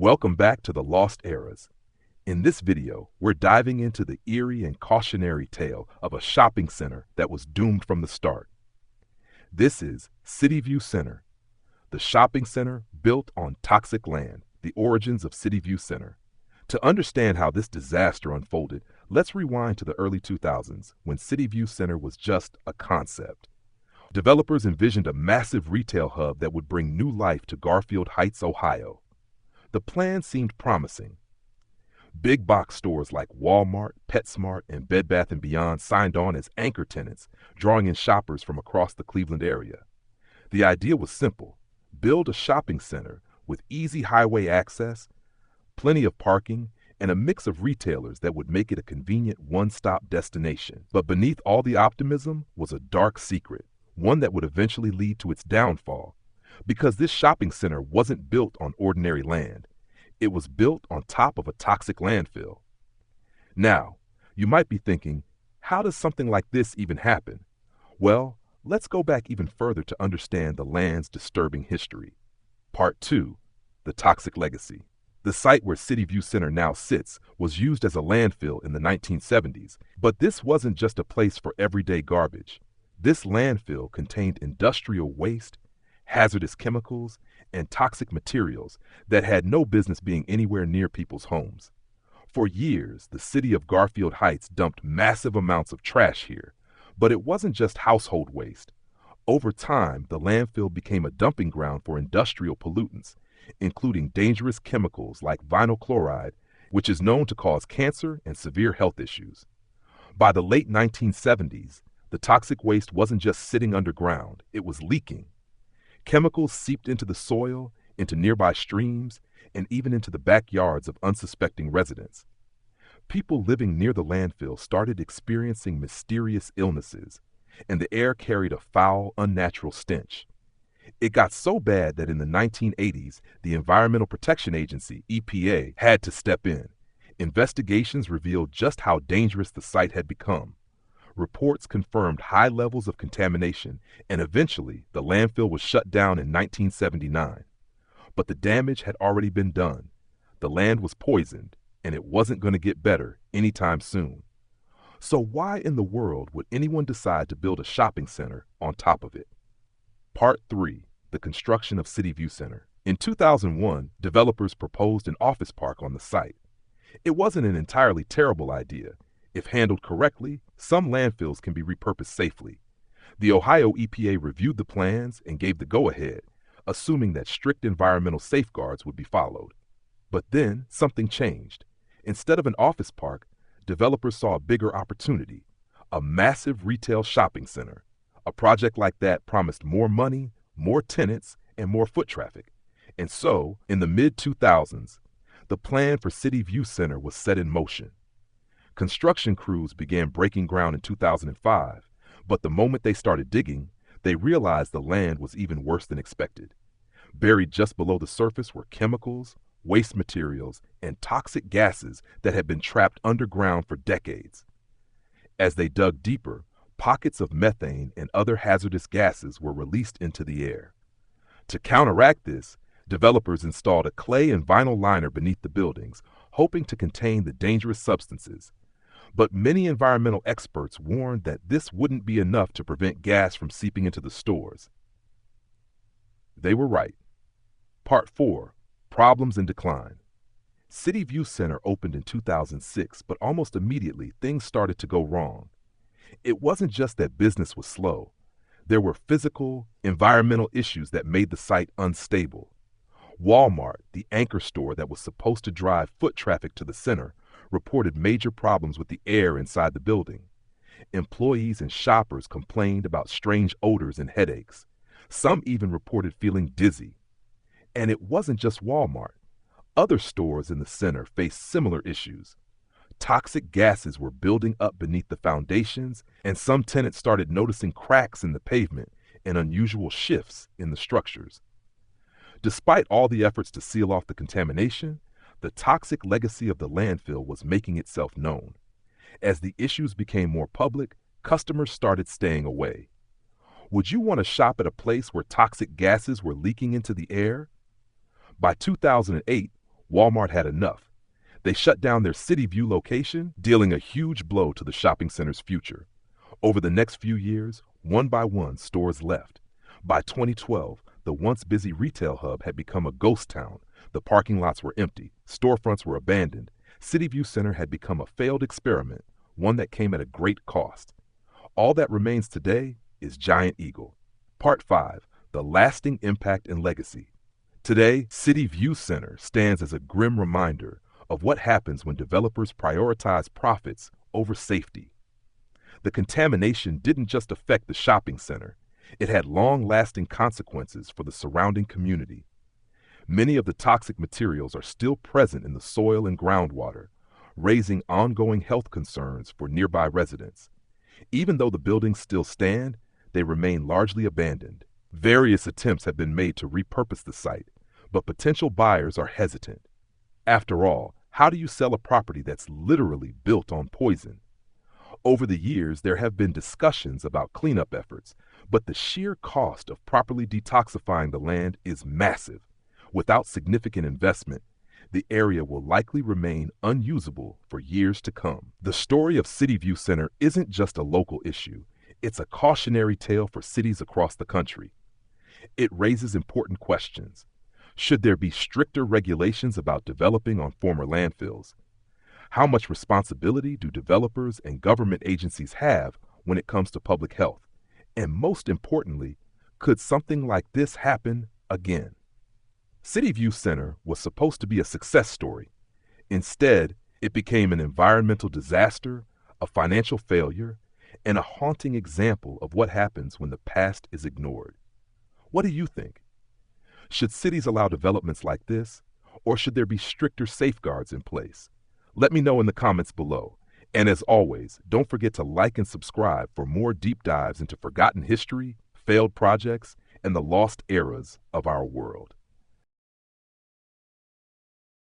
Welcome back to the Lost Eras. In this video, we're diving into the eerie and cautionary tale of a shopping center that was doomed from the start. This is CityView Center, the shopping center built on toxic land, the origins of CityView Center. To understand how this disaster unfolded, let's rewind to the early 2000s when CityView Center was just a concept. Developers envisioned a massive retail hub that would bring new life to Garfield Heights, Ohio. The plan seemed promising. Big box stores like Walmart, PetSmart, and Bed Bath & Beyond signed on as anchor tenants, drawing in shoppers from across the Cleveland area. The idea was simple: build a shopping center with easy highway access, plenty of parking, and a mix of retailers that would make it a convenient one-stop destination. But beneath all the optimism was a dark secret, one that would eventually lead to its downfall. Because this shopping center wasn't built on ordinary land. It was built on top of a toxic landfill. Now, you might be thinking, how does something like this even happen? Well, let's go back even further to understand the land's disturbing history. Part 2. The Toxic Legacy. The site where CityView Center now sits was used as a landfill in the 1970s, but this wasn't just a place for everyday garbage. This landfill contained industrial waste, hazardous chemicals, and toxic materials that had no business being anywhere near people's homes. For years, the city of Garfield Heights dumped massive amounts of trash here, but it wasn't just household waste. Over time, the landfill became a dumping ground for industrial pollutants, including dangerous chemicals like vinyl chloride, which is known to cause cancer and severe health issues. By the late 1970s, the toxic waste wasn't just sitting underground, it was leaking. Chemicals seeped into the soil, into nearby streams, and even into the backyards of unsuspecting residents. People living near the landfill started experiencing mysterious illnesses, and the air carried a foul, unnatural stench. It got so bad that in the 1980s, the Environmental Protection Agency, EPA, had to step in. Investigations revealed just how dangerous the site had become. Reports confirmed high levels of contamination, and eventually the landfill was shut down in 1979. But the damage had already been done. The land was poisoned, and it wasn't going to get better anytime soon. So why in the world would anyone decide to build a shopping center on top of it? Part 3. The construction of CityView Center. In 2001, developers proposed an office park on the site. It wasn't an entirely terrible idea. If handled correctly, some landfills can be repurposed safely. The Ohio EPA reviewed the plans and gave the go-ahead, assuming that strict environmental safeguards would be followed. But then something changed. Instead of an office park, developers saw a bigger opportunity: a massive retail shopping center. A project like that promised more money, more tenants, and more foot traffic. And so, in the mid-2000s, the plan for CityView Center was set in motion. Construction crews began breaking ground in 2005, but the moment they started digging, they realized the land was even worse than expected. Buried just below the surface were chemicals, waste materials, and toxic gases that had been trapped underground for decades. As they dug deeper, pockets of methane and other hazardous gases were released into the air. To counteract this, developers installed a clay and vinyl liner beneath the buildings, hoping to contain the dangerous substances. But many environmental experts warned that this wouldn't be enough to prevent gas from seeping into the stores. They were right. Part 4. Problems and Decline. CityView Center opened in 2006, but almost immediately things started to go wrong. It wasn't just that business was slow. There were physical, environmental issues that made the site unstable. Walmart, the anchor store that was supposed to drive foot traffic to the center, reported major problems with the air inside the building. Employees and shoppers complained about strange odors and headaches. Some even reported feeling dizzy. And it wasn't just Walmart. Other stores in the center faced similar issues. Toxic gases were building up beneath the foundations, and some tenants started noticing cracks in the pavement and unusual shifts in the structures. Despite all the efforts to seal off the contamination, the toxic legacy of the landfill was making itself known. As the issues became more public, customers started staying away. Would you want to shop at a place where toxic gases were leaking into the air? By 2008, Walmart had enough. They shut down their City View location, dealing a huge blow to the shopping center's future. Over the next few years, one by one, stores left. By 2012, the once busy retail hub had become a ghost town. The parking lots were empty, storefronts were abandoned. City View Center had become a failed experiment, one that came at a great cost. All that remains today is Giant Eagle. Part 5, The Lasting Impact and Legacy. Today, City View Center stands as a grim reminder of what happens when developers prioritize profits over safety. The contamination didn't just affect the shopping center, it had long-lasting consequences for the surrounding community. Many of the toxic materials are still present in the soil and groundwater, raising ongoing health concerns for nearby residents. Even though the buildings still stand, they remain largely abandoned. Various attempts have been made to repurpose the site, but potential buyers are hesitant. After all, how do you sell a property that's literally built on poison? Over the years, there have been discussions about cleanup efforts, but the sheer cost of properly detoxifying the land is massive. Without significant investment, the area will likely remain unusable for years to come. The story of City View Center isn't just a local issue, it's a cautionary tale for cities across the country. It raises important questions. Should there be stricter regulations about developing on former landfills? How much responsibility do developers and government agencies have when it comes to public health? And most importantly, could something like this happen again? City View Center was supposed to be a success story. Instead, it became an environmental disaster, a financial failure, and a haunting example of what happens when the past is ignored. What do you think? Should cities allow developments like this, or should there be stricter safeguards in place? Let me know in the comments below. And as always, don't forget to like and subscribe for more deep dives into forgotten history, failed projects, and the lost eras of our world.